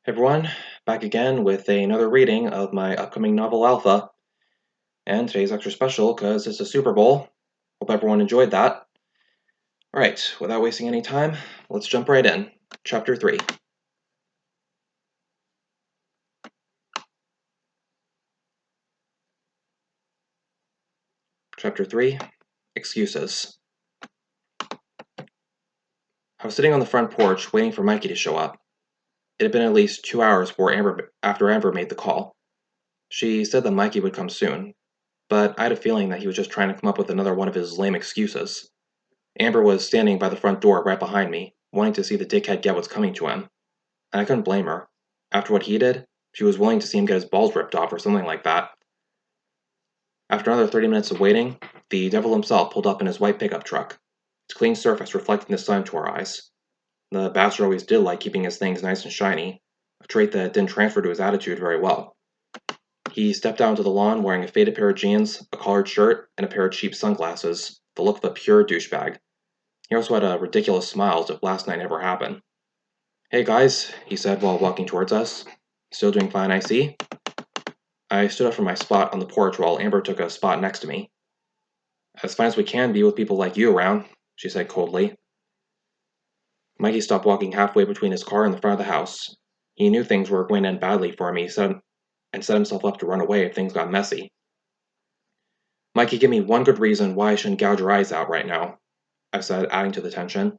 Everyone, back again with another reading of my upcoming novel Alpha. And today's extra special because it's a Super Bowl. Hope everyone enjoyed that. Alright, without wasting any time, let's jump right in. Chapter 3. Chapter 3, Excuses. I was sitting on the front porch waiting for Mikey to show up. It had been at least 2 hours after Amber made the call. She said that Mikey would come soon, but I had a feeling that he was just trying to come up with another one of his lame excuses. Amber was standing by the front door right behind me, wanting to see the dickhead get what's coming to him. And I couldn't blame her. After what he did, she was willing to see him get his balls ripped off or something like that. After another 30 minutes of waiting, the devil himself pulled up in his white pickup truck, its clean surface reflecting the sun to our eyes. The bastard always did like keeping his things nice and shiny, a trait that didn't transfer to his attitude very well. He stepped out onto the lawn wearing a faded pair of jeans, a collared shirt, and a pair of cheap sunglasses, the look of a pure douchebag. He also had a ridiculous smile as if last night never happened. "Hey guys," he said while walking towards us. "Still doing fine, I see." I stood up from my spot on the porch while Amber took a spot next to me. "As fine as we can be with people like you around," she said coldly. Mikey stopped walking halfway between his car and the front of the house. He knew things were going to end badly for me and set himself up to run away if things got messy. "Mikey, give me one good reason why I shouldn't gouge your eyes out right now," I said, adding to the tension.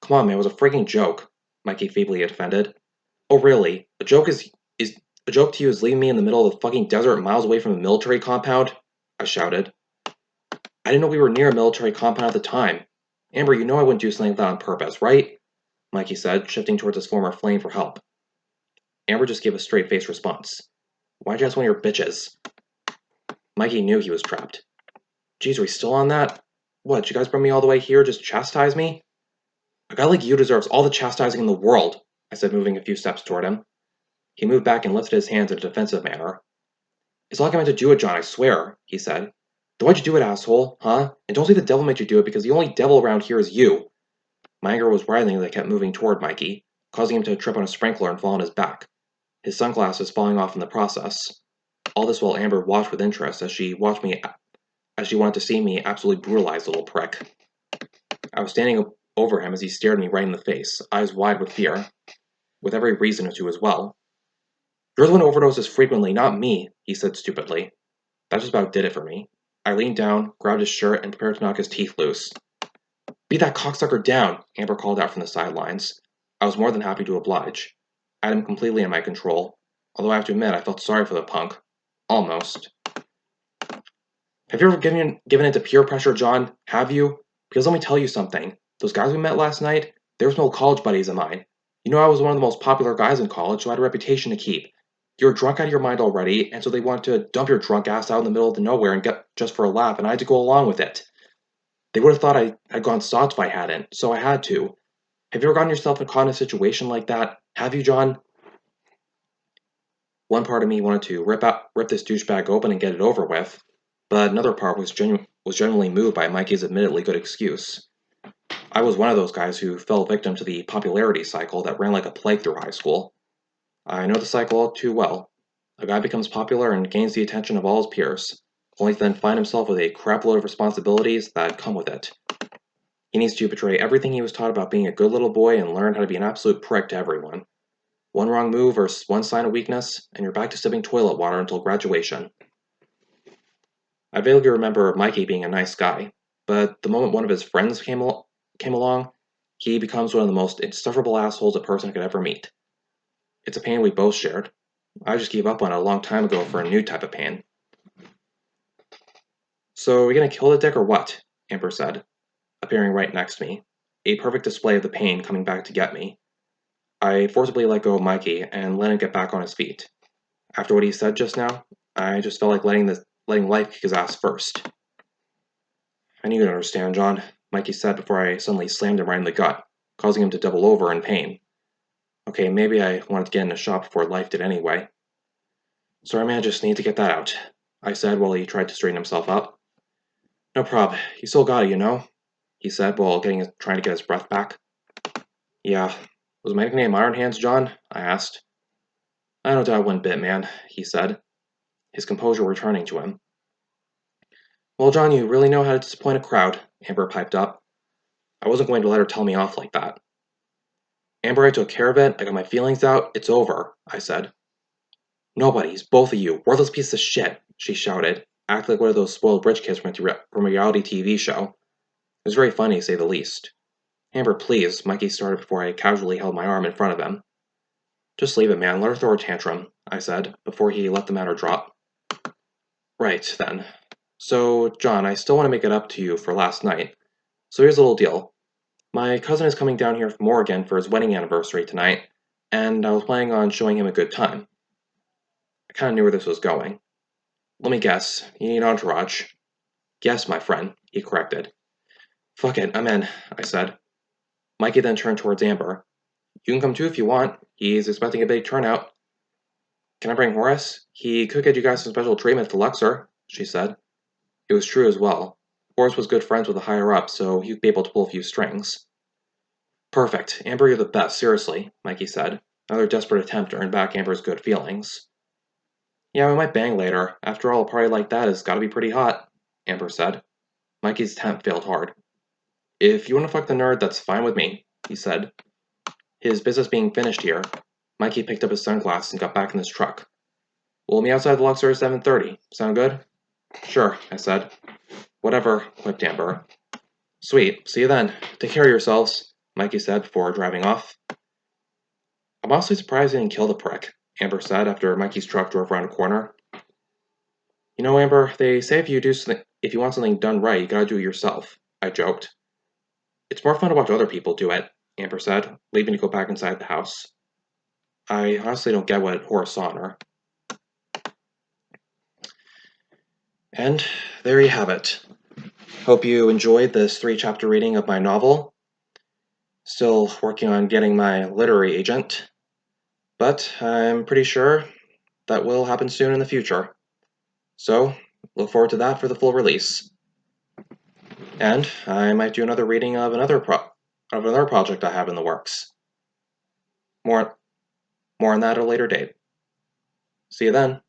"Come on, man, it was a freaking joke," Mikey feebly defended. "Oh really? A joke to you is leaving me in the middle of the fucking desert miles away from a military compound?" I shouted. "I didn't know we were near a military compound at the time. Amber, you know I wouldn't do something like that on purpose, right?" Mikey said, shifting towards his former flame for help. Amber just gave a straight-faced response. "Why'd you ask one of your bitches?" Mikey knew he was trapped. "Geez, are we still on that? What, you guys bring me all the way here just to chastise me?" "A guy like you deserves all the chastising in the world," I said, moving a few steps toward him. He moved back and lifted his hands in a defensive manner. "It's not like I meant to do it, John, I swear," he said. "Then why'd you do it, asshole, huh? And don't say the devil made you do it because the only devil around here is you." My anger was writhing as I kept moving toward Mikey, causing him to trip on a sprinkler and fall on his back, his sunglasses falling off in the process. All this while Amber watched with interest as she wanted to see me absolutely brutalize the little prick. I was standing over him as he stared me right in the face, eyes wide with fear, with every reason to as well. "You're the one who overdoses frequently, not me," he said stupidly. That just about did it for me. I leaned down, grabbed his shirt, and prepared to knock his teeth loose. "Beat that cocksucker down," Amber called out from the sidelines. I was more than happy to oblige. I had him completely in my control, although I have to admit I felt sorry for the punk. Almost. "Have you ever given in to peer pressure, John? Have you? Because let me tell you something. Those guys we met last night, they were some old college buddies of mine. You know I was one of the most popular guys in college, so I had a reputation to keep. You were drunk out of your mind already, and so they wanted to dump your drunk ass out in the middle of the nowhere and get just for a laugh, and I had to go along with it. They would have thought I had gone sots if I hadn't, so I had to. Have you ever gotten yourself caught in a situation like that? Have you, John?" One part of me wanted to rip this douchebag open and get it over with, but another part was genuinely moved by Mikey's admittedly good excuse. I was one of those guys who fell victim to the popularity cycle that ran like a plague through high school. I know the cycle all too well. A guy becomes popular and gains the attention of all his peers, only to then find himself with a crapload of responsibilities that come with it. He needs to betray everything he was taught about being a good little boy and learn how to be an absolute prick to everyone. One wrong move or one sign of weakness, and you're back to sipping toilet water until graduation. I vaguely remember Mikey being a nice guy, but the moment one of his friends came along, he becomes one of the most insufferable assholes a person could ever meet. It's a pain we both shared. I just gave up on it a long time ago for a new type of pain. "So, are we gonna kill the dick or what?" Amber said, appearing right next to me, a perfect display of the pain coming back to get me. I forcibly let go of Mikey and let him get back on his feet. After what he said just now, I just felt like letting life kick his ass first. "I knew you'd understand, John," Mikey said before I suddenly slammed him right in the gut, causing him to double over in pain. Okay, maybe I wanted to get in the shop before life did anyway. "Sorry, man, I just need to get that out," I said while he tried to straighten himself up. "No prob, you still got it, you know," he said while trying to get his breath back. "Yeah. Was my nickname Iron Hands, John?" I asked. I don't doubt one bit, man, he said, his composure returning to him. Well, John, you really know how to disappoint a crowd, Amber piped up. I wasn't going to let her tell me off like that. Amber, I took care of it, I got my feelings out, it's over, I said. Nobody's, both of you, worthless piece of shit, she shouted, acting like one of those spoiled rich kids from a reality TV show. It was very funny, to say the least. Amber, please, Mikey started before I casually held my arm in front of him. Just leave it, man, let her throw a tantrum, I said, before he let the matter drop. Right, then. So, John, I still want to make it up to you for last night. So here's a little deal. My cousin is coming down here from Oregon for his wedding anniversary tonight, and I was planning on showing him a good time. I kind of knew where this was going. Let me guess, you need entourage. Yes, my friend, he corrected. Fuck it, I'm in, I said. Mikey then turned towards Amber. You can come too if you want. He's expecting a big turnout. Can I bring Horace? He could get you guys some special treatment at the Luxor, she said. It was true as well. Horace was good friends with the higher-up, so he'd be able to pull a few strings. Perfect. Amber, you're the best, seriously, Mikey said, another desperate attempt to earn back Amber's good feelings. Yeah, we might bang later. After all, a party like that has got to be pretty hot, Amber said. Mikey's attempt failed hard. If you want to fuck the nerd, that's fine with me, he said. His business being finished here, Mikey picked up his sunglasses and got back in his truck. We'll meet outside the Luxor at 7:30. Sound good? Sure, I said. Whatever, quipped Amber. Sweet, see you then. Take care of yourselves, Mikey said before driving off. I'm honestly surprised he didn't kill the prick, Amber said after Mikey's truck drove around a corner. You know, Amber, they say if you want something done right, you gotta do it yourself, I joked. It's more fun to watch other people do it, Amber said, leaving to go back inside the house. I honestly don't get what Horace saw in her. And there you have it. Hope you enjoyed this 3-chapter reading of my novel. Still working on getting my literary agent, but I'm pretty sure that will happen soon in the future. So, look forward to that for the full release. And I might do another reading of another project I have in the works. More on that at a later date. See you then.